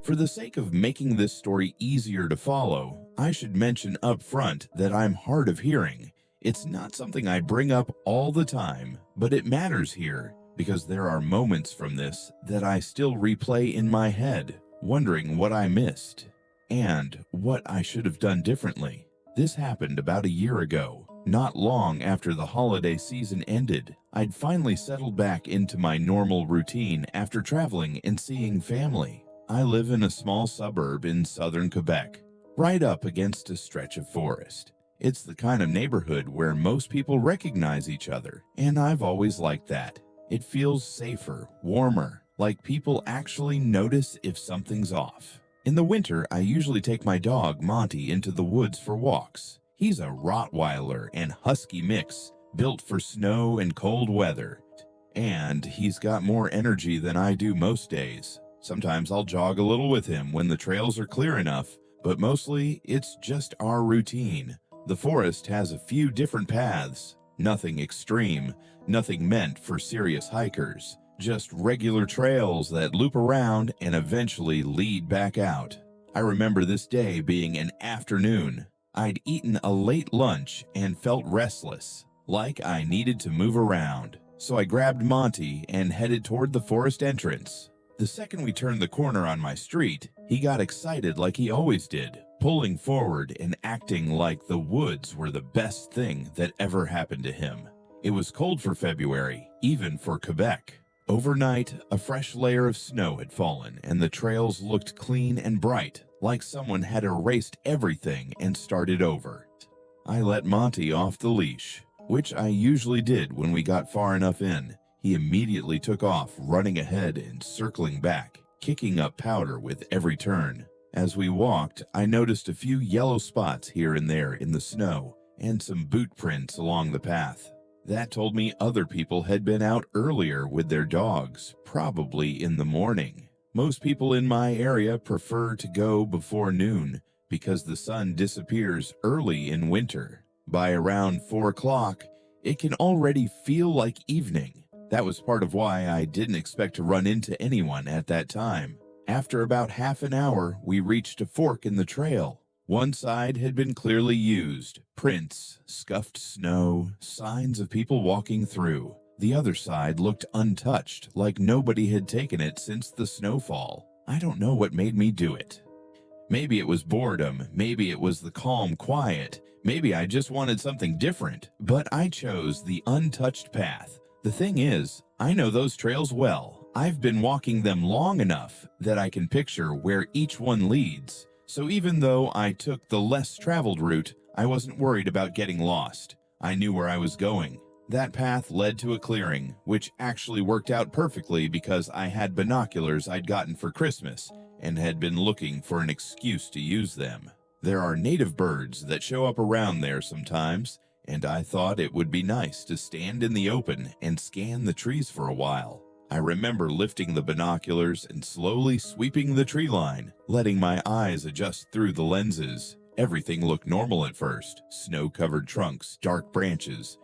For the sake of making this story easier to follow, I should mention up front that I'm hard of hearing. It's not something I bring up all the time, but it matters here because there are moments from this that I still replay in my head, wondering what I missed and what I should have done differently. This happened about a year ago, not long after the holiday season ended. I'd finally settled back into my normal routine after traveling and seeing family. I live in a small suburb in southern Quebec, right up against a stretch of forest. It's the kind of neighborhood where most people recognize each other, and I've always liked that. It feels safer, warmer, like people actually notice if something's off. In the winter, I usually take my dog Monty into the woods for walks. He's a Rottweiler and Husky mix, built for snow and cold weather. And he's got more energy than I do most days. Sometimes I'll jog a little with him when the trails are clear enough, but mostly it's just our routine. The forest has a few different paths, nothing extreme, nothing meant for serious hikers. Just regular trails that loop around and eventually lead back out. I remember this day being an afternoon. I'd eaten a late lunch and felt restless, like I needed to move around. So I grabbed Monty and headed toward the forest entrance. The second we turned the corner on my street, he got excited like he always did, pulling forward and acting like the woods were the best thing that ever happened to him. It was cold for February, even for Quebec. Overnight, a fresh layer of snow had fallen, and the trails looked clean and bright, like someone had erased everything and started over. I let Monty off the leash, which I usually did when we got far enough in. He immediately took off, running ahead and circling back, kicking up powder with every turn. As we walked, I noticed a few yellow spots here and there in the snow, and some boot prints along the path. That told me other people had been out earlier with their dogs, probably in the morning. Most people in my area prefer to go before noon because the sun disappears early in winter. By around 4 o'clock, it can already feel like evening. That was part of why I didn't expect to run into anyone at that time. After about half an hour, we reached a fork in the trail. One side had been clearly used, prints, scuffed snow, signs of people walking through. The other side looked untouched, like nobody had taken it since the snowfall. I don't know what made me do it. Maybe it was boredom, maybe it was the calm quiet, maybe I just wanted something different, but I chose the untouched path. The thing is, I know those trails well. I've been walking them long enough that I can picture where each one leads. So even though I took the less traveled route, I wasn't worried about getting lost. I knew where I was going. That path led to a clearing, which actually worked out perfectly because I had binoculars I'd gotten for Christmas and had been looking for an excuse to use them. There are native birds that show up around there sometimes, and I thought it would be nice to stand in the open and scan the trees for a while. I remember lifting the binoculars and slowly sweeping the tree line, letting my eyes adjust through the lenses. Everything looked normal at first, snow-covered trunks, dark branches,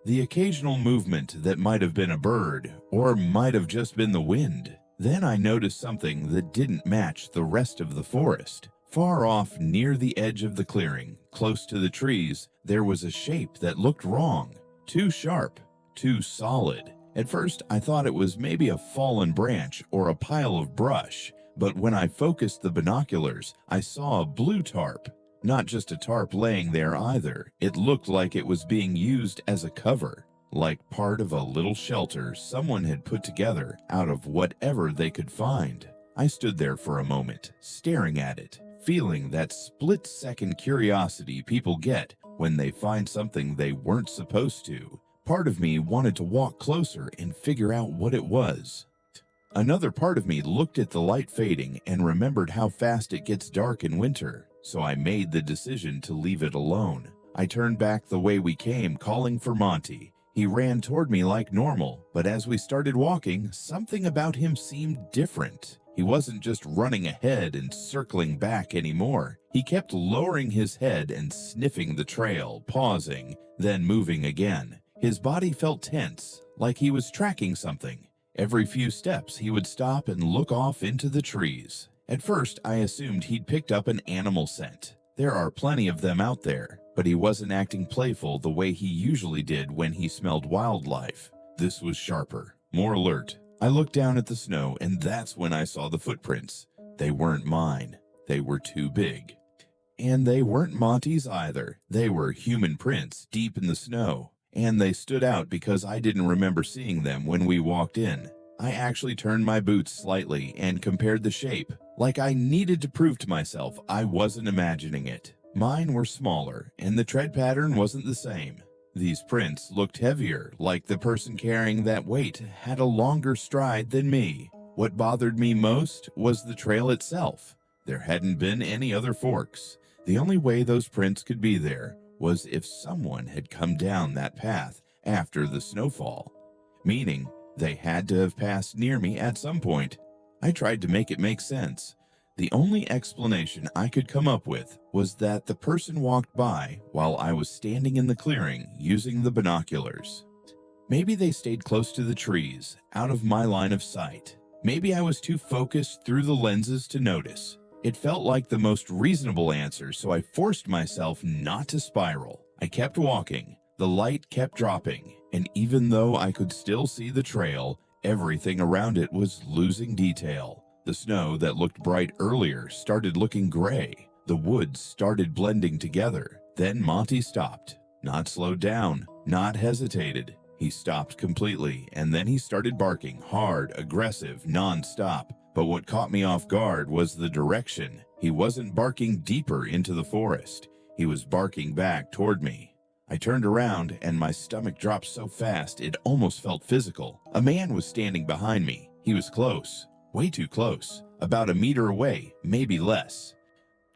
the occasional movement that might have been a bird, or might have just been the wind. Then I noticed something that didn't match the rest of the forest. Far off near the edge of the clearing, close to the trees, there was a shape that looked wrong, too sharp, too solid. At first, I thought it was maybe a fallen branch or a pile of brush, but when I focused the binoculars, I saw a blue tarp. Not just a tarp laying there either. It looked like it was being used as a cover, like part of a little shelter someone had put together out of whatever they could find. I stood there for a moment, staring at it, feeling that split-second curiosity people get when they find something they weren't supposed to. Part of me wanted to walk closer and figure out what it was. Another part of me looked at the light fading and remembered how fast it gets dark in winter, so I made the decision to leave it alone. I turned back the way we came, calling for Monty. He ran toward me like normal, but as we started walking, something about him seemed different. He wasn't just running ahead and circling back anymore. He kept lowering his head and sniffing the trail, pausing, then moving again. His body felt tense, like he was tracking something. Every few steps, he would stop and look off into the trees. At first, I assumed he'd picked up an animal scent. There are plenty of them out there, but he wasn't acting playful the way he usually did when he smelled wildlife. This was sharper, more alert. I looked down at the snow, and that's when I saw the footprints. They weren't mine. They were too big. And they weren't Monty's either. They were human prints deep in the snow, and they stood out because I didn't remember seeing them when we walked in. I actually turned my boots slightly and compared the shape, like I needed to prove to myself I wasn't imagining it. Mine were smaller, and the tread pattern wasn't the same. These prints looked heavier, like the person carrying that weight had a longer stride than me. What bothered me most was the trail itself. There hadn't been any other forks. The only way those prints could be there was if someone had come down that path after the snowfall, meaning they had to have passed near me at some point. I tried to make it make sense. The only explanation I could come up with was that the person walked by while I was standing in the clearing using the binoculars. Maybe they stayed close to the trees, out of my line of sight. Maybe I was too focused through the lenses to notice. It felt like the most reasonable answer, so I forced myself not to spiral. I kept walking. The light kept dropping, and even though I could still see the trail, everything around it was losing detail. The snow that looked bright earlier started looking gray. The woods started blending together. Then Monty stopped. Not slowed down, not hesitated. He stopped completely, and then he started barking, hard, aggressive, non-stop. But what caught me off guard was the direction. He wasn't barking deeper into the forest. He was barking back toward me. I turned around, and my stomach dropped so fast it almost felt physical. A man was standing behind me. He was close. Way too close, about a meter away, maybe less.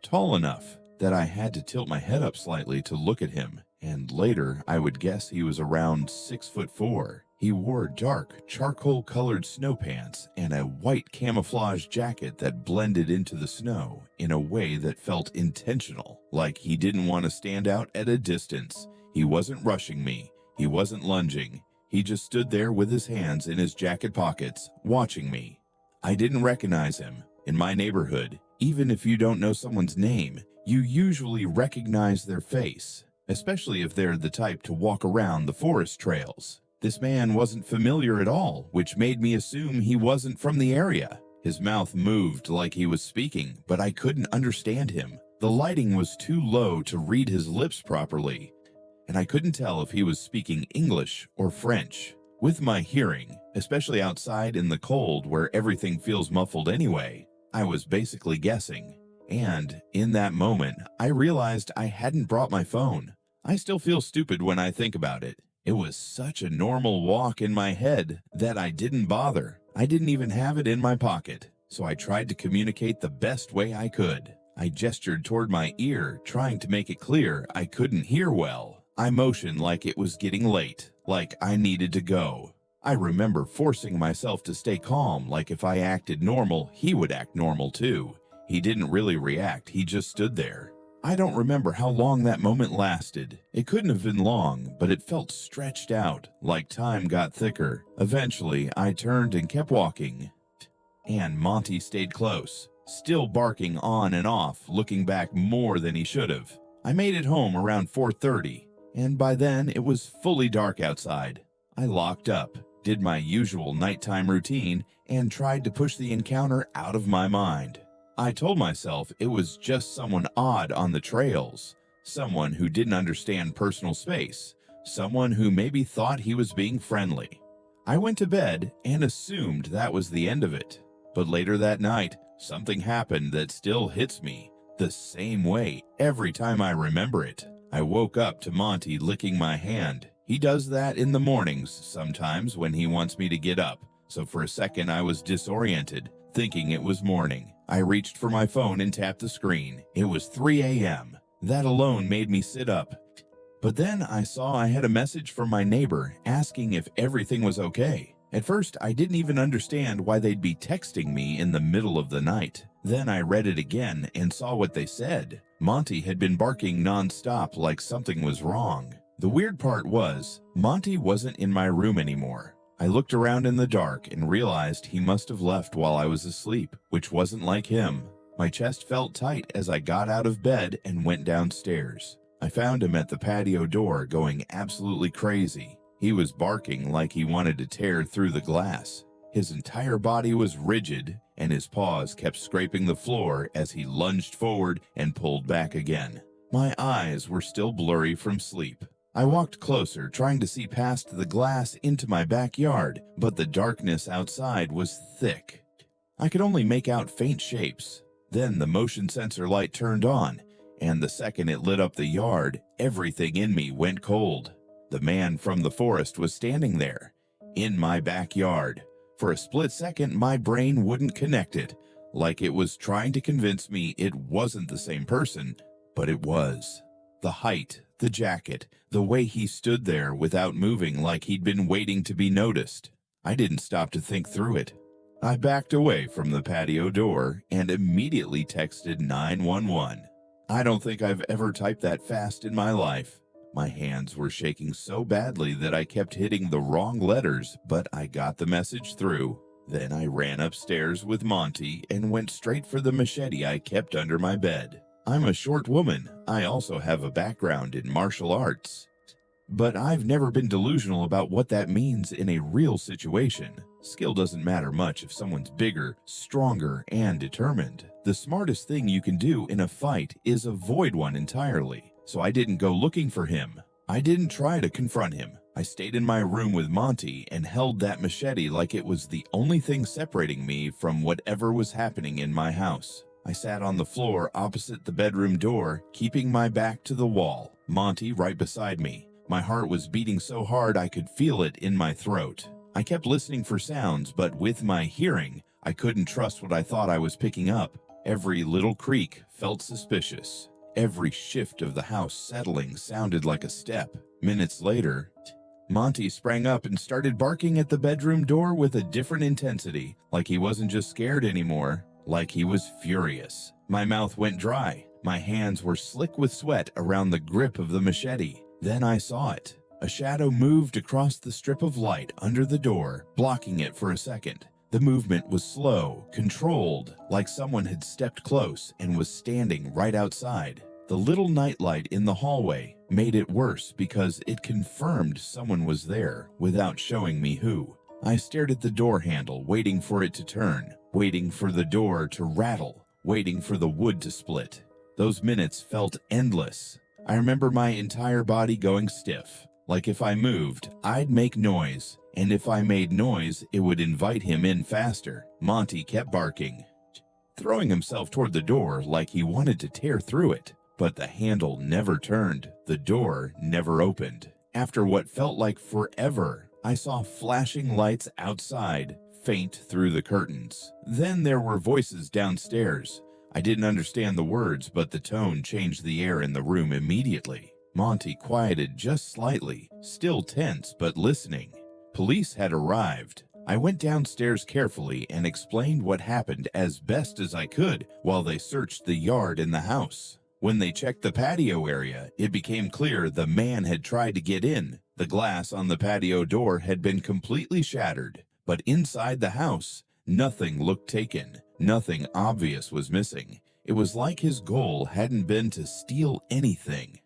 Tall enough that I had to tilt my head up slightly to look at him, and later I would guess he was around 6'4". He wore dark, charcoal-colored snow pants and a white camouflage jacket that blended into the snow in a way that felt intentional, like he didn't want to stand out at a distance. He wasn't rushing me. He wasn't lunging. He just stood there with his hands in his jacket pockets, watching me. I didn't recognize him. In my neighborhood, even if you don't know someone's name, you usually recognize their face, especially if they're the type to walk around the forest trails. This man wasn't familiar at all, which made me assume he wasn't from the area. His mouth moved like he was speaking, but I couldn't understand him. The lighting was too low to read his lips properly, and I couldn't tell if he was speaking English or French. With my hearing, especially outside in the cold where everything feels muffled anyway, I was basically guessing. And in that moment, I realized I hadn't brought my phone. I still feel stupid when I think about it. It was such a normal walk in my head that I didn't bother. I didn't even have it in my pocket, so I tried to communicate the best way I could. I gestured toward my ear, trying to make it clear I couldn't hear well. I motioned like it was getting late, like I needed to go. I remember forcing myself to stay calm, like if I acted normal, he would act normal too. He didn't really react, he just stood there. I don't remember how long that moment lasted. It couldn't have been long, but it felt stretched out, like time got thicker. Eventually, I turned and kept walking. And Monty stayed close, still barking on and off, looking back more than he should have. I made it home around 4:30. And by then it was fully dark outside. I locked up, did my usual nighttime routine, and tried to push the encounter out of my mind. I told myself it was just someone odd on the trails, someone who didn't understand personal space, someone who maybe thought he was being friendly. I went to bed and assumed that was the end of it. But later that night, something happened that still hits me the same way every time I remember it. I woke up to Monty licking my hand. He does that in the mornings sometimes when he wants me to get up, so for a second I was disoriented, thinking it was morning. I reached for my phone and tapped the screen. It was 3 a.m. That alone made me sit up. But then I saw I had a message from my neighbor asking if everything was okay. At first, I didn't even understand why they'd be texting me in the middle of the night. Then I read it again and saw what they said. Monty had been barking non-stop like something was wrong. The weird part was, Monty wasn't in my room anymore. I looked around in the dark and realized he must have left while I was asleep, which wasn't like him. My chest felt tight as I got out of bed and went downstairs. I found him at the patio door going absolutely crazy. He was barking like he wanted to tear through the glass. His entire body was rigid, and his paws kept scraping the floor as he lunged forward and pulled back again. My eyes were still blurry from sleep. I walked closer, trying to see past the glass into my backyard, but the darkness outside was thick. I could only make out faint shapes. Then the motion sensor light turned on, and the second it lit up the yard, everything in me went cold. The man from the forest was standing there, in my backyard. For a split second, my brain wouldn't connect it, like it was trying to convince me it wasn't the same person, but it was. The height, the jacket, the way he stood there without moving like he'd been waiting to be noticed. I didn't stop to think through it. I backed away from the patio door and immediately texted 911. I don't think I've ever typed that fast in my life. My hands were shaking so badly that I kept hitting the wrong letters, but I got the message through. Then I ran upstairs with Monty and went straight for the machete I kept under my bed. I'm a short woman. I also have a background in martial arts. But I've never been delusional about what that means in a real situation. Skill doesn't matter much if someone's bigger, stronger, and determined. The smartest thing you can do in a fight is avoid one entirely. So I didn't go looking for him. I didn't try to confront him. I stayed in my room with Monty and held that machete like it was the only thing separating me from whatever was happening in my house. I sat on the floor opposite the bedroom door, keeping my back to the wall, Monty right beside me. My heart was beating so hard I could feel it in my throat. I kept listening for sounds, but with my hearing, I couldn't trust what I thought I was picking up. Every little creak felt suspicious. Every shift of the house settling sounded like a step. Minutes later, Monty sprang up and started barking at the bedroom door with a different intensity, like he wasn't just scared anymore, like he was furious. My mouth went dry. My hands were slick with sweat around the grip of the machete. Then I saw it. A shadow moved across the strip of light under the door, blocking it for a second. The movement was slow, controlled, like someone had stepped close and was standing right outside. The little nightlight in the hallway made it worse because it confirmed someone was there without showing me who. I stared at the door handle, waiting for it to turn, waiting for the door to rattle, waiting for the wood to split. Those minutes felt endless. I remember my entire body going stiff. Like if I moved, I'd make noise, and if I made noise, it would invite him in faster. Monty kept barking, throwing himself toward the door like he wanted to tear through it. But the handle never turned. The door never opened. After what felt like forever, I saw flashing lights outside, faint through the curtains. Then there were voices downstairs. I didn't understand the words, but the tone changed the air in the room immediately. Monty quieted just slightly, still tense but listening. Police had arrived. I went downstairs carefully and explained what happened as best as I could while they searched the yard and the house. When they checked the patio area, it became clear the man had tried to get in. The glass on the patio door had been completely shattered, but inside the house, nothing looked taken. Nothing obvious was missing. It was like his goal hadn't been to steal anything.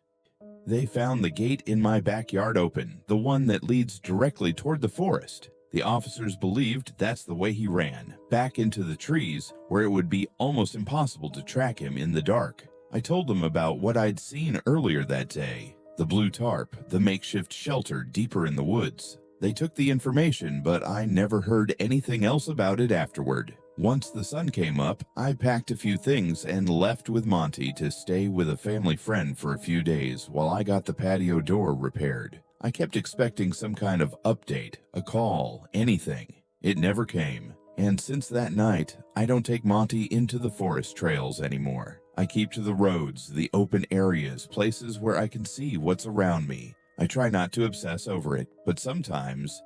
They found the gate in my backyard open, the one that leads directly toward the forest. The officers believed that's the way he ran, back into the trees where it would be almost impossible to track him in the dark. I told them about what I'd seen earlier that day, the blue tarp, the makeshift shelter deeper in the woods. They took the information, but I never heard anything else about it afterward. Once the sun came up, I packed a few things and left with Monty to stay with a family friend for a few days while I got the patio door repaired. I kept expecting some kind of update, a call, anything. It never came. And since that night, I don't take Monty into the forest trails anymore. I keep to the roads, the open areas, places where I can see what's around me. I try not to obsess over it, but sometimes,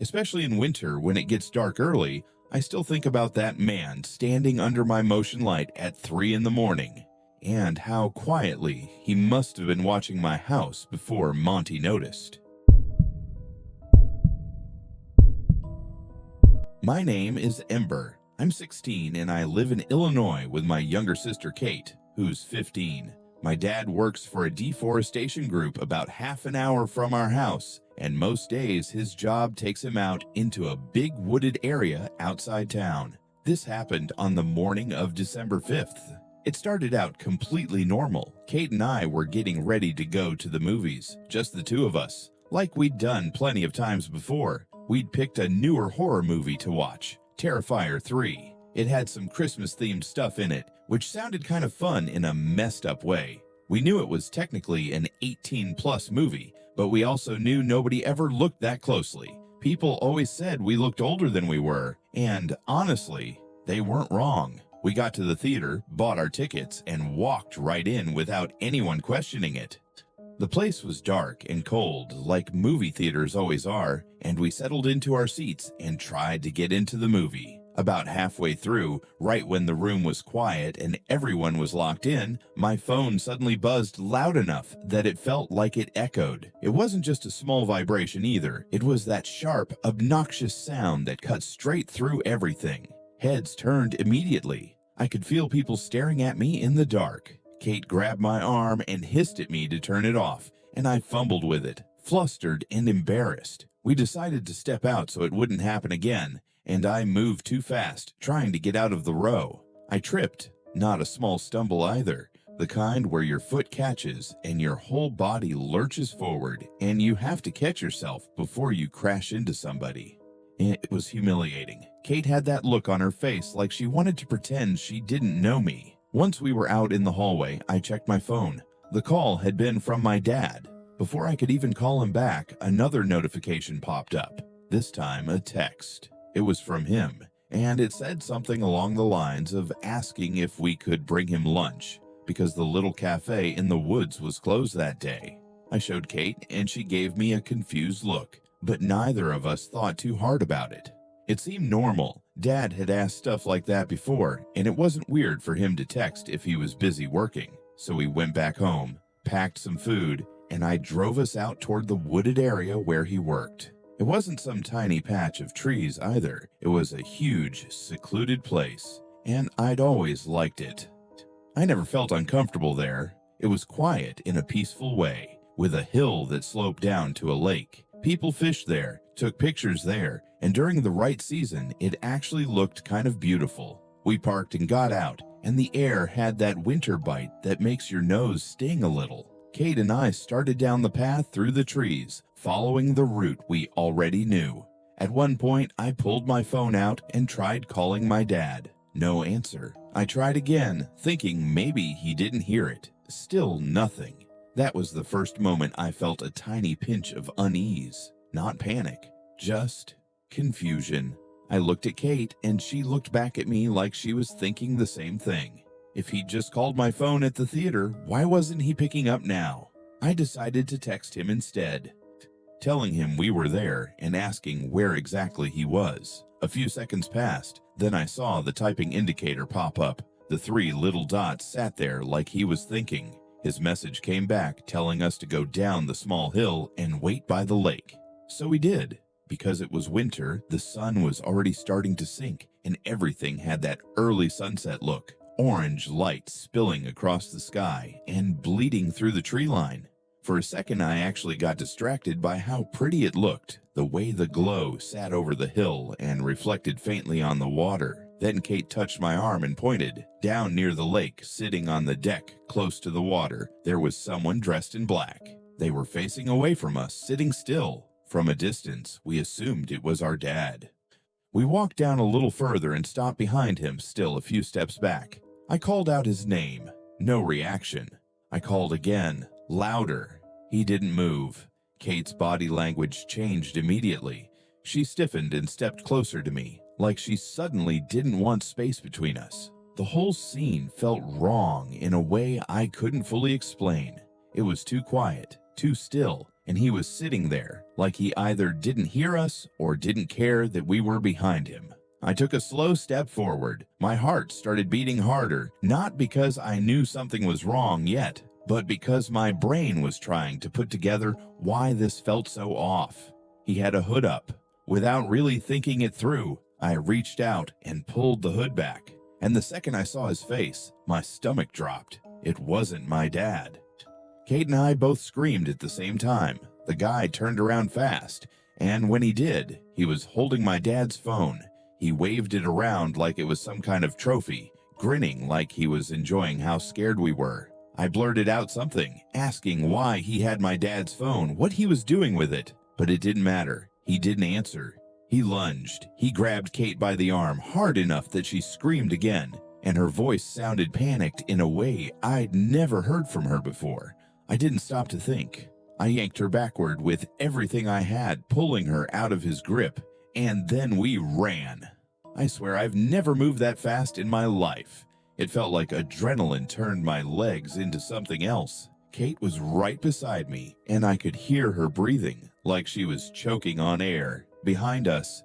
especially in winter when it gets dark early, I still think about that man standing under my motion light at 3 in the morning, and how quietly he must have been watching my house before Monty noticed. My name is Ember. I'm 16 and I live in Illinois with my younger sister Kate, who's 15. My dad works for a deforestation group about half an hour from our house, and most days his job takes him out into a big wooded area outside town. This happened on the morning of December 5th. It started out completely normal. Kate and I were getting ready to go to the movies, just the two of us. Like we'd done plenty of times before, we'd picked a newer horror movie to watch, Terrifier 3. It had some Christmas-themed stuff in it, which sounded kind of fun in a messed up way. We knew it was technically an 18-plus movie, but we also knew nobody ever looked that closely. People always said we looked older than we were, and honestly, they weren't wrong. We got to the theater, bought our tickets, and walked right in without anyone questioning it. The place was dark and cold, like movie theaters always are, and we settled into our seats and tried to get into the movie. About halfway through, right when the room was quiet and everyone was locked in, my phone suddenly buzzed loud enough that it felt like it echoed. It wasn't just a small vibration either. It was that sharp, obnoxious sound that cut straight through everything. Heads turned immediately. I could feel people staring at me in the dark. Kate grabbed my arm and hissed at me to turn it off, and I fumbled with it, flustered and embarrassed. We decided to step out so it wouldn't happen again, and I moved too fast, trying to get out of the row. I tripped, not a small stumble either, the kind where your foot catches and your whole body lurches forward, and you have to catch yourself before you crash into somebody. It was humiliating. Kate had that look on her face like she wanted to pretend she didn't know me. Once we were out in the hallway, I checked my phone. The call had been from my dad. Before I could even call him back, another notification popped up. This time, a text. It was from him, and it said something along the lines of asking if we could bring him lunch, because the little cafe in the woods was closed that day. I showed Kate, and she gave me a confused look, but neither of us thought too hard about it. It seemed normal. Dad had asked stuff like that before, and it wasn't weird for him to text if he was busy working. So we went back home, packed some food, and I drove us out toward the wooded area where he worked. It wasn't some tiny patch of trees either. It was a huge, secluded place, and I'd always liked it. I never felt uncomfortable there. It was quiet in a peaceful way, with a hill that sloped down to a lake. People fished there, took pictures there, and during the right season, it actually looked kind of beautiful. We parked and got out, and the air had that winter bite that makes your nose sting a little. Kate and I started down the path through the trees, following the route we already knew. At one point, I pulled my phone out and tried calling my dad. No answer. I tried again, thinking maybe he didn't hear it. Still nothing. That was the first moment I felt a tiny pinch of unease. Not panic, just confusion. I looked at Kate, and she looked back at me like she was thinking the same thing. If he'd just called my phone at the theater, why wasn't he picking up now? I decided to text him instead, telling him we were there and asking where exactly he was. A few seconds passed, then I saw the typing indicator pop up. The 3 little dots sat there like he was thinking. His message came back telling us to go down the small hill and wait by the lake. So we did. Because it was winter, the sun was already starting to sink, and everything had that early sunset look. Orange light spilling across the sky and bleeding through the tree line. For a second, I actually got distracted by how pretty it looked, the way the glow sat over the hill and reflected faintly on the water. Then Kate touched my arm and pointed. Down near the lake, sitting on the deck close to the water, there was someone dressed in black. They were facing away from us, sitting still. From a distance, we assumed it was our dad. We walked down a little further and stopped behind him, still a few steps back. I called out his name. No reaction. I called again, louder. He didn't move. Kate's body language changed immediately. She stiffened and stepped closer to me, like she suddenly didn't want space between us. The whole scene felt wrong in a way I couldn't fully explain. It was too quiet, too still, and he was sitting there like he either didn't hear us or didn't care that we were behind him. I took a slow step forward. My heart started beating harder, not because I knew something was wrong yet, but because my brain was trying to put together why this felt so off. He had a hood up. Without really thinking it through, I reached out and pulled the hood back, and the second I saw his face, my stomach dropped. It wasn't my dad. Kate and I both screamed at the same time. The guy turned around fast, and when he did, he was holding my dad's phone. He waved it around like it was some kind of trophy, grinning like he was enjoying how scared we were. I blurted out something, asking why he had my dad's phone, what he was doing with it, but it didn't matter. He didn't answer. He lunged. He grabbed Kate by the arm hard enough that she screamed again, and her voice sounded panicked in a way I'd never heard from her before. I didn't stop to think. I yanked her backward with everything I had, pulling her out of his grip, and then we ran. I swear I've never moved that fast in my life. It felt like adrenaline turned my legs into something else. Kate was right beside me, and I could hear her breathing, like she was choking on air. Behind us,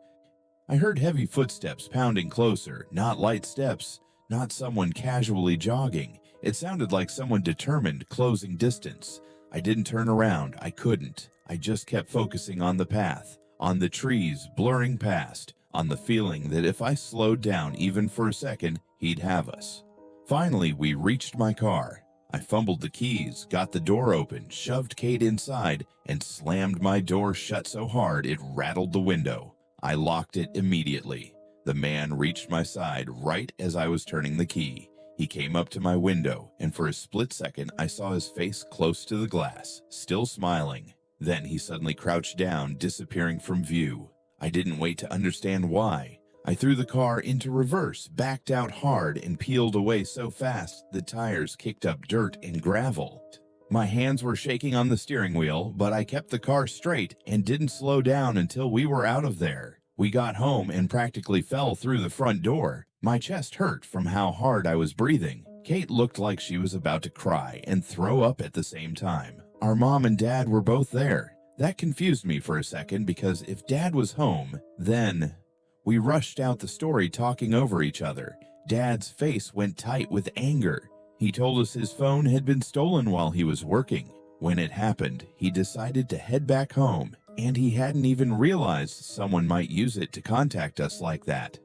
I heard heavy footsteps pounding closer, not light steps, not someone casually jogging. It sounded like someone determined, closing distance. I didn't turn around. I couldn't. I just kept focusing on the path, on the trees blurring past, on the feeling that if I slowed down even for a second, he'd have us. Finally, we reached my car. I fumbled the keys, got the door open, shoved Kate inside, and slammed my door shut so hard it rattled the window. I locked it immediately. The man reached my side right as I was turning the key. He came up to my window, and for a split second, I saw his face close to the glass, still smiling. Then he suddenly crouched down, disappearing from view. I didn't wait to understand why. I threw the car into reverse, backed out hard, and peeled away so fast the tires kicked up dirt and gravel. My hands were shaking on the steering wheel, but I kept the car straight and didn't slow down until we were out of there. We got home and practically fell through the front door. My chest hurt from how hard I was breathing. Kate looked like she was about to cry and throw up at the same time. Our mom and dad were both there. That confused me for a second because if Dad was home, then... We rushed out the story talking over each other. Dad's face went tight with anger. He told us his phone had been stolen while he was working. When it happened, he decided to head back home, and he hadn't even realized someone might use it to contact us like that.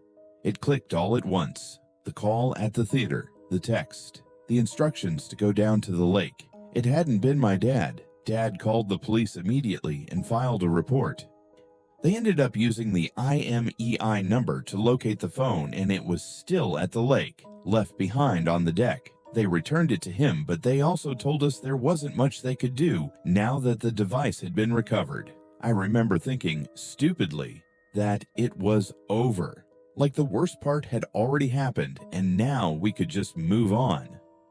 It clicked all at once. The call at the theater, the text, the instructions to go down to the lake. It hadn't been my dad. Dad called the police immediately and filed a report. They ended up using the IMEI number to locate the phone, and it was still at the lake, left behind on the deck. They returned it to him, but they also told us there wasn't much they could do now that the device had been recovered. I remember thinking, stupidly, that it was over. Like the worst part had already happened, and now we could just move on.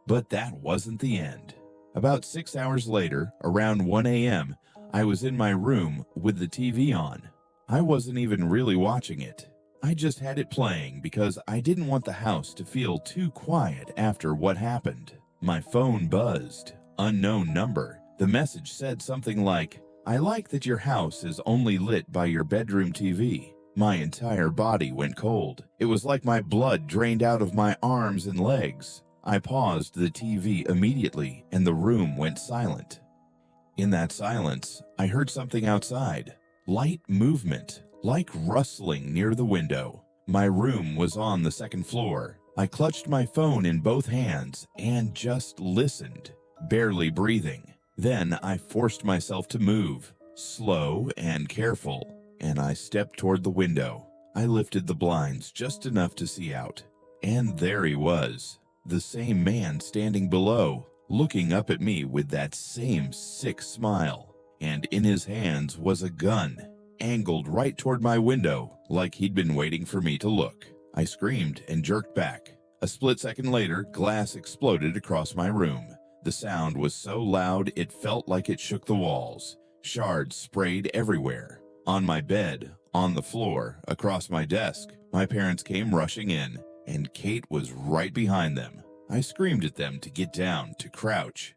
But that wasn't the end. About 6 hours later, around 1 a.m., I was in my room with the TV on. I wasn't even really watching it. I just had it playing because I didn't want the house to feel too quiet after what happened. My phone buzzed. Unknown number. The message said something like, "I like that your house is only lit by your bedroom TV." My entire body went cold. It was like my blood drained out of my arms and legs. I paused the TV immediately, and the room went silent. In that silence, I heard something outside. Light movement, like rustling near the window. My room was on the second floor. I clutched my phone in both hands and just listened, barely breathing. Then I forced myself to move, slow and careful, and I stepped toward the window. I lifted the blinds just enough to see out, and there he was, the same man standing below, looking up at me with that same sick smile. And in his hands was a gun, angled right toward my window, like he'd been waiting for me to look. I screamed and jerked back. A split second later, glass exploded across my room. The sound was so loud it felt like it shook the walls. Shards sprayed everywhere. On my bed, on the floor, across my desk, my parents came rushing in, and Kate was right behind them. I screamed at them to get down, to crouch,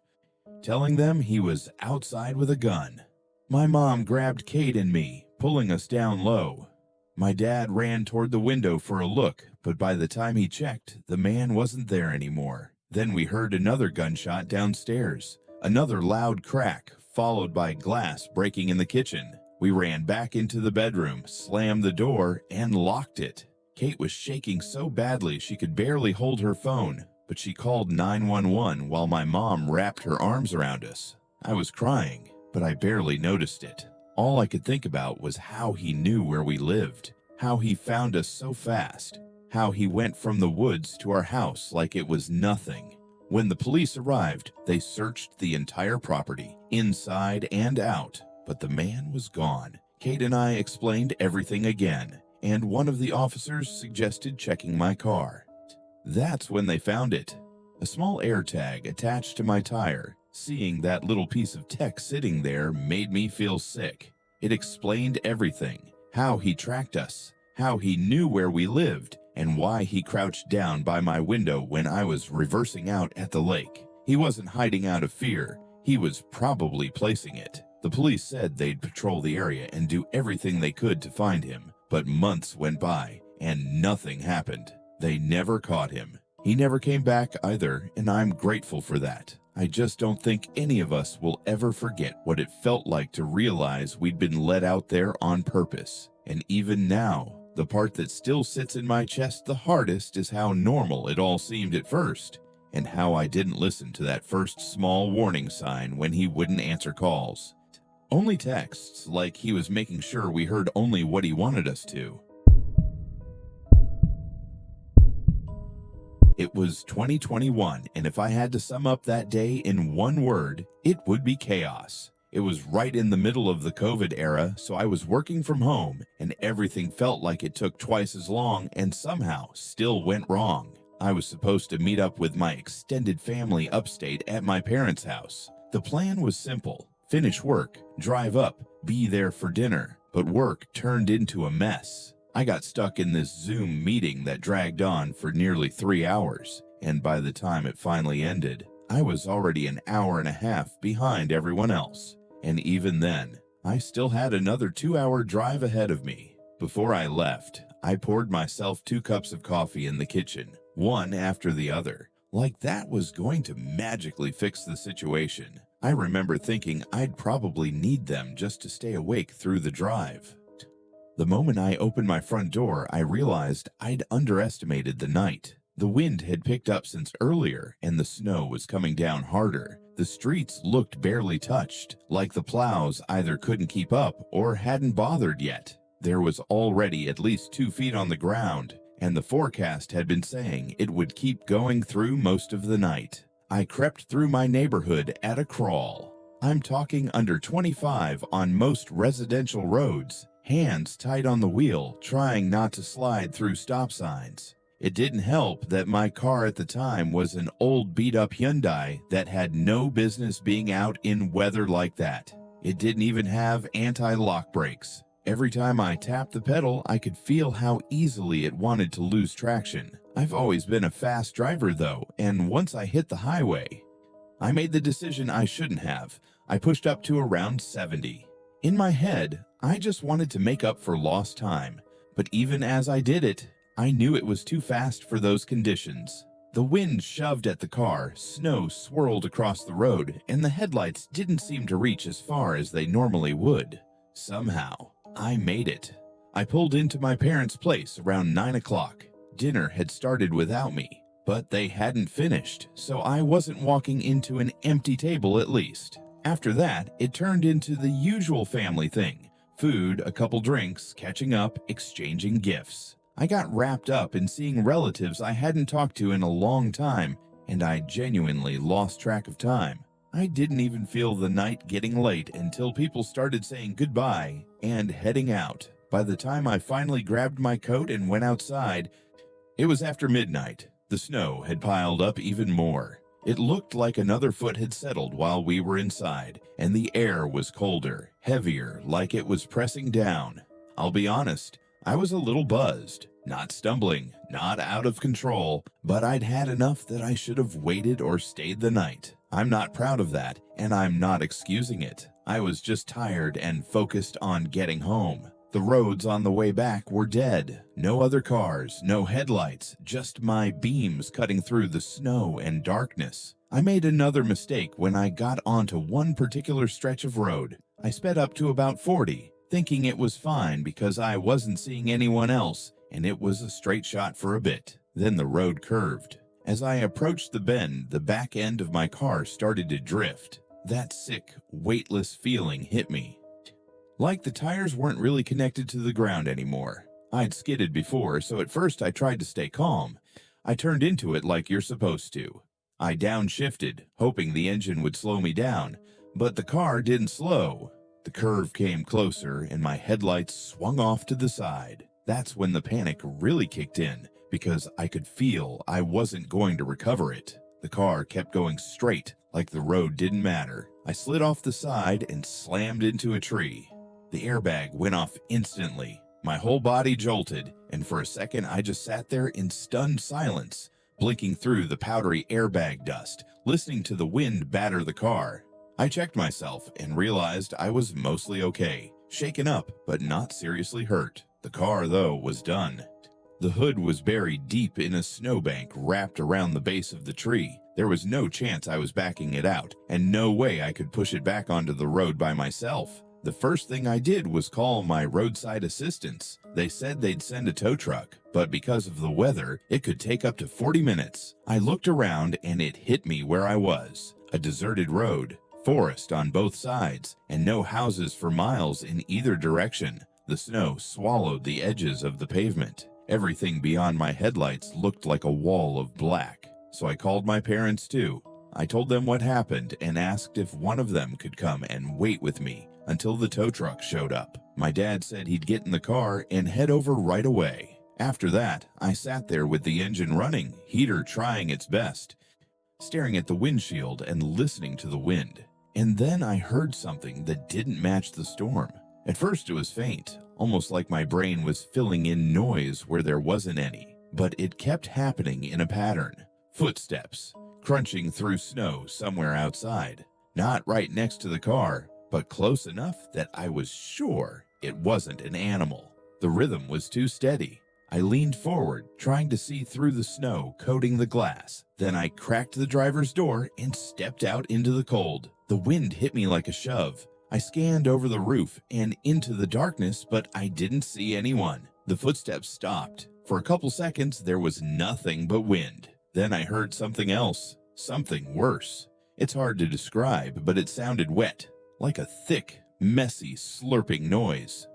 telling them he was outside with a gun. My mom grabbed Kate and me, pulling us down low. My dad ran toward the window for a look, but by the time he checked, the man wasn't there anymore. Then we heard another gunshot downstairs, another loud crack, followed by glass breaking in the kitchen. We ran back into the bedroom, slammed the door, and locked it. Kate was shaking so badly she could barely hold her phone, but she called 911 while my mom wrapped her arms around us. I was crying, but I barely noticed it. All I could think about was how he knew where we lived, how he found us so fast, how he went from the woods to our house like it was nothing. When the police arrived, they searched the entire property, inside and out, but the man was gone. Kate and I explained everything again, and one of the officers suggested checking my car. That's when they found it. A small air tag attached to my tire. Seeing that little piece of tech sitting there made me feel sick. It explained everything, how he tracked us, how he knew where we lived, and why he crouched down by my window when I was reversing out at the lake. He wasn't hiding out of fear. He was probably placing it. The police said they'd patrol the area and do everything they could to find him, but months went by and nothing happened. They never caught him. He never came back either, and I'm grateful for that. I just don't think any of us will ever forget what it felt like to realize we'd been let out there on purpose. And even now, the part that still sits in my chest the hardest is how normal it all seemed at first, and how I didn't listen to that first small warning sign when he wouldn't answer calls. Only texts, like he was making sure we heard only what he wanted us to. It was 2021, and if I had to sum up that day in one word, it would be chaos. It was right in the middle of the COVID era, so I was working from home, and everything felt like it took twice as long and somehow still went wrong. I was supposed to meet up with my extended family upstate at my parents' house. The plan was simple: finish work, drive up, be there for dinner, but work turned into a mess. I got stuck in this Zoom meeting that dragged on for nearly 3 hours, and by the time it finally ended, I was already an hour and a half behind everyone else. And even then, I still had another 2-hour drive ahead of me. Before I left, I poured myself 2 cups of coffee in the kitchen, one after the other, like that was going to magically fix the situation. I remember thinking I'd probably need them just to stay awake through the drive. The moment I opened my front door, I realized I'd underestimated the night. The wind had picked up since earlier, and the snow was coming down harder. The streets looked barely touched, like the plows either couldn't keep up or hadn't bothered yet. There was already at least 2 feet on the ground, and the forecast had been saying it would keep going through most of the night. I crept through my neighborhood at a crawl. I'm talking under 25 on most residential roads, hands tight on the wheel, trying not to slide through stop signs. It didn't help that my car at the time was an old beat-up Hyundai that had no business being out in weather like that. It didn't even have anti-lock brakes. Every time I tapped the pedal, I could feel how easily it wanted to lose traction. I've always been a fast driver though, and once I hit the highway, I made the decision I shouldn't have. I pushed up to around 70. In my head, I just wanted to make up for lost time, but even as I did it, I knew it was too fast for those conditions. The wind shoved at the car, snow swirled across the road, and the headlights didn't seem to reach as far as they normally would. Somehow, I made it. I pulled into my parents' place around 9 o'clock. Dinner had started without me, but they hadn't finished, so I wasn't walking into an empty table at least. After that, it turned into the usual family thing: food, a couple drinks, catching up, exchanging gifts. I got wrapped up in seeing relatives I hadn't talked to in a long time, and I genuinely lost track of time. I didn't even feel the night getting late until people started saying goodbye and heading out. By the time I finally grabbed my coat and went outside, it was after midnight. The snow had piled up even more. It looked like another foot had settled while we were inside, and the air was colder, heavier, like it was pressing down. I'll be honest, I was a little buzzed. Not stumbling, not out of control, but I'd had enough that I should have waited or stayed the night. I'm not proud of that, and I'm not excusing it. I was just tired and focused on getting home. The roads on the way back were dead. No other cars, no headlights, just my beams cutting through the snow and darkness. I made another mistake when I got onto one particular stretch of road. I sped up to about 40, thinking it was fine because I wasn't seeing anyone else, and it was a straight shot for a bit. Then the road curved. As I approached the bend, the back end of my car started to drift. That sick, weightless feeling hit me. Like the tires weren't really connected to the ground anymore. I'd skidded before, so at first I tried to stay calm. I turned into it like you're supposed to. I downshifted, hoping the engine would slow me down, but the car didn't slow. The curve came closer, and my headlights swung off to the side. That's when the panic really kicked in, because I could feel I wasn't going to recover it. The car kept going straight, like the road didn't matter. I slid off the side and slammed into a tree. The airbag went off instantly. My whole body jolted, and for a second I just sat there in stunned silence, blinking through the powdery airbag dust, listening to the wind batter the car. I checked myself and realized I was mostly okay, shaken up but not seriously hurt. The car, though, was done. The hood was buried deep in a snowbank wrapped around the base of the tree. There was no chance I was backing it out, and no way I could push it back onto the road by myself. The first thing I did was call my roadside assistance. They said they'd send a tow truck, but because of the weather, it could take up to 40 minutes. I looked around and it hit me where I was. A deserted road, forest on both sides, and no houses for miles in either direction. The snow swallowed the edges of the pavement. Everything beyond my headlights looked like a wall of black. So I called my parents too. I told them what happened and asked if one of them could come and wait with me until the tow truck showed up. My dad said he'd get in the car and head over right away. After that, I sat there with the engine running, heater trying its best, staring at the windshield and listening to the wind. And then I heard something that didn't match the storm. At first it was faint, almost like my brain was filling in noise where there wasn't any. But it kept happening in a pattern. Footsteps, crunching through snow somewhere outside. Not right next to the car, but close enough that I was sure it wasn't an animal. The rhythm was too steady. I leaned forward, trying to see through the snow coating the glass. Then I cracked the driver's door and stepped out into the cold. The wind hit me like a shove. I scanned over the roof and into the darkness, but I didn't see anyone. The footsteps stopped. For a couple seconds, there was nothing but wind. Then I heard something else, something worse. It's hard to describe, but it sounded wet, like a thick, messy, slurping noise.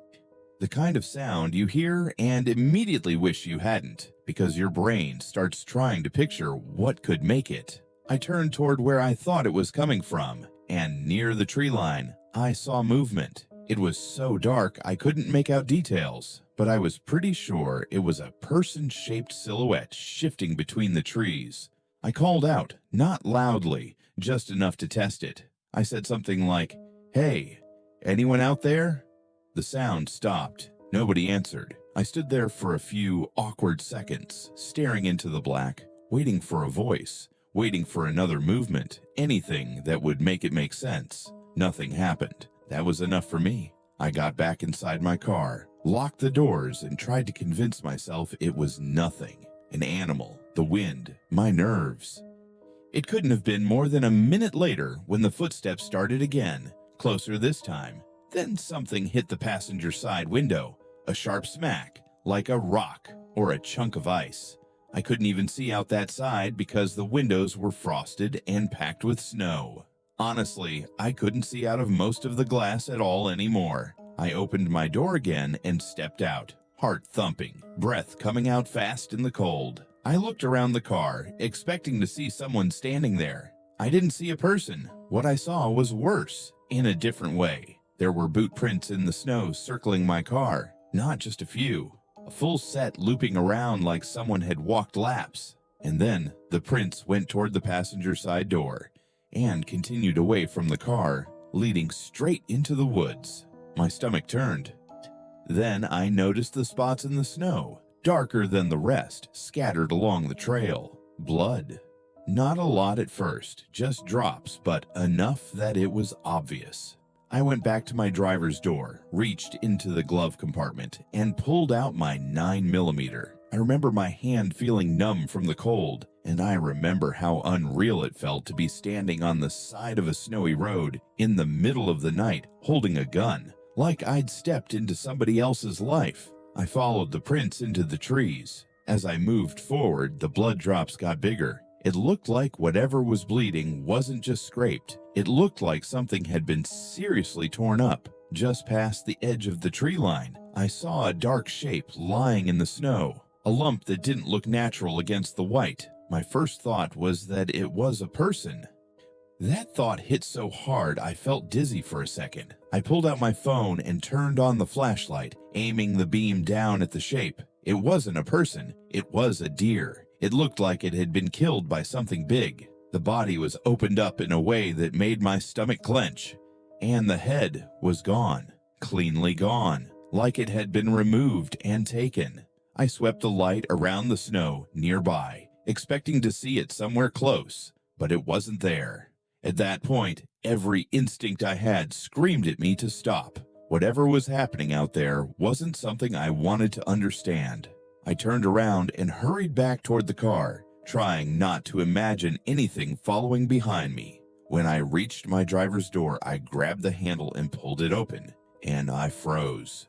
The kind of sound you hear and immediately wish you hadn't, because your brain starts trying to picture what could make it. I turned toward where I thought it was coming from, and near the tree line, I saw movement. It was so dark I couldn't make out details, but I was pretty sure it was a person-shaped silhouette shifting between the trees. I called out, not loudly, just enough to test it. I said something like, "Hey, anyone out there?" The sound stopped. Nobody answered. I stood there for a few awkward seconds, staring into the black, waiting for a voice, waiting for another movement, anything that would make it make sense. Nothing happened. That was enough for me. I got back inside my car, locked the doors, and tried to convince myself it was nothing. An animal, the wind, my nerves. It couldn't have been more than a minute later when the footsteps started again, closer this time. Then something hit the passenger side window, a sharp smack, like a rock or a chunk of ice. I couldn't even see out that side because the windows were frosted and packed with snow. Honestly, I couldn't see out of most of the glass at all anymore. I opened my door again and stepped out, heart thumping, breath coming out fast in the cold. I looked around the car, expecting to see someone standing there. I didn't see a person. What I saw was worse, in a different way. There were boot prints in the snow circling my car, not just a few. A full set looping around like someone had walked laps. And then the prints went toward the passenger side door and continued away from the car, leading straight into the woods. My stomach turned. Then I noticed the spots in the snow, darker than the rest, scattered along the trail. Blood. Not a lot at first, just drops, but enough that it was obvious. I went back to my driver's door, reached into the glove compartment, and pulled out my 9mm. I remember my hand feeling numb from the cold, and I remember how unreal it felt to be standing on the side of a snowy road in the middle of the night, holding a gun, like I'd stepped into somebody else's life. I followed the prints into the trees. As I moved forward, the blood drops got bigger. It looked like whatever was bleeding wasn't just scraped. It looked like something had been seriously torn up. Just past the edge of the tree line, I saw a dark shape lying in the snow, a lump that didn't look natural against the white. My first thought was that it was a person. That thought hit so hard I felt dizzy for a second. I pulled out my phone and turned on the flashlight, aiming the beam down at the shape. It wasn't a person, it was a deer. It looked like it had been killed by something big. The body was opened up in a way that made my stomach clench. And the head was gone, cleanly gone, like it had been removed and taken. I swept the light around the snow nearby, expecting to see it somewhere close, but it wasn't there. At that point, every instinct I had screamed at me to stop. Whatever was happening out there wasn't something I wanted to understand. I turned around and hurried back toward the car, trying not to imagine anything following behind me. When I reached my driver's door, I grabbed the handle and pulled it open, and I froze.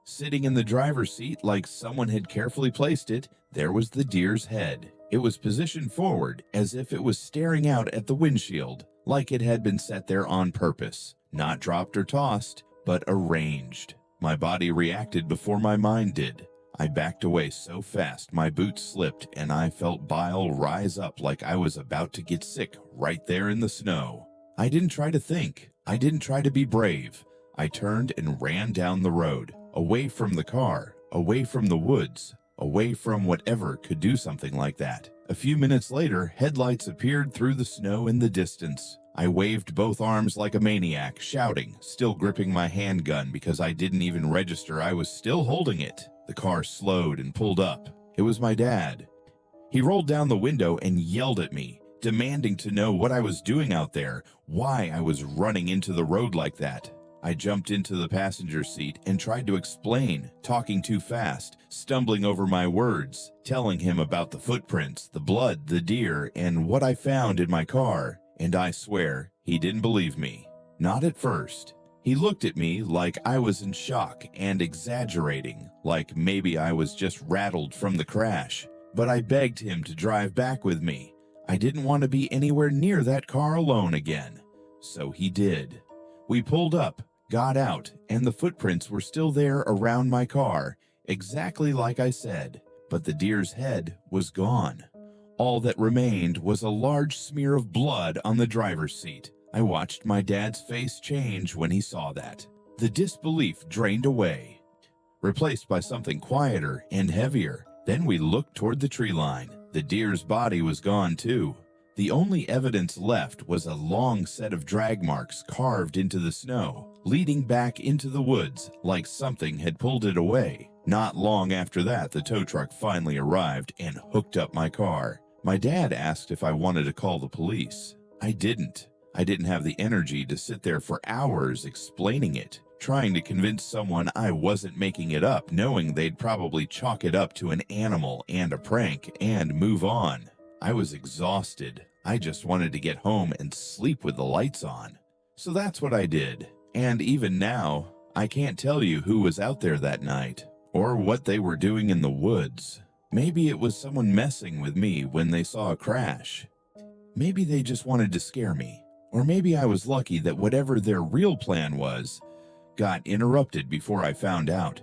Sitting in the driver's seat like someone had carefully placed it, there was the deer's head. It was positioned forward as if it was staring out at the windshield, like it had been set there on purpose, not dropped or tossed, but arranged. My body reacted before my mind did. I backed away so fast my boots slipped and I felt bile rise up like I was about to get sick right there in the snow. I didn't try to think. I didn't try to be brave. I turned and ran down the road, away from the car, away from the woods, away from whatever could do something like that. A few minutes later, headlights appeared through the snow in the distance. I waved both arms like a maniac, shouting, still gripping my handgun because I didn't even register I was still holding it. The car slowed and pulled up. It was my dad. He rolled down the window and yelled at me, demanding to know what I was doing out there, why I was running into the road like that. I jumped into the passenger seat and tried to explain, talking too fast, stumbling over my words, telling him about the footprints, the blood, the deer, and what I found in my car. And I swear, he didn't believe me. Not at first. He looked at me like I was in shock and exaggerating, like maybe I was just rattled from the crash. But I begged him to drive back with me. I didn't want to be anywhere near that car alone again. So he did. We pulled up, got out, and the footprints were still there around my car, exactly like I said, but the deer's head was gone. All that remained was a large smear of blood on the driver's seat. I watched my dad's face change when he saw that. The disbelief drained away, replaced by something quieter and heavier. Then we looked toward the tree line. The deer's body was gone too. The only evidence left was a long set of drag marks carved into the snow, leading back into the woods like something had pulled it away. Not long after that, the tow truck finally arrived and hooked up my car. My dad asked if I wanted to call the police. I didn't. I didn't have the energy to sit there for hours explaining it, trying to convince someone I wasn't making it up, knowing they'd probably chalk it up to an animal and a prank and move on. I was exhausted. I just wanted to get home and sleep with the lights on. So that's what I did. And even now, I can't tell you who was out there that night, or what they were doing in the woods. Maybe it was someone messing with me when they saw a crash. Maybe they just wanted to scare me. Or maybe I was lucky that whatever their real plan was got interrupted before I found out.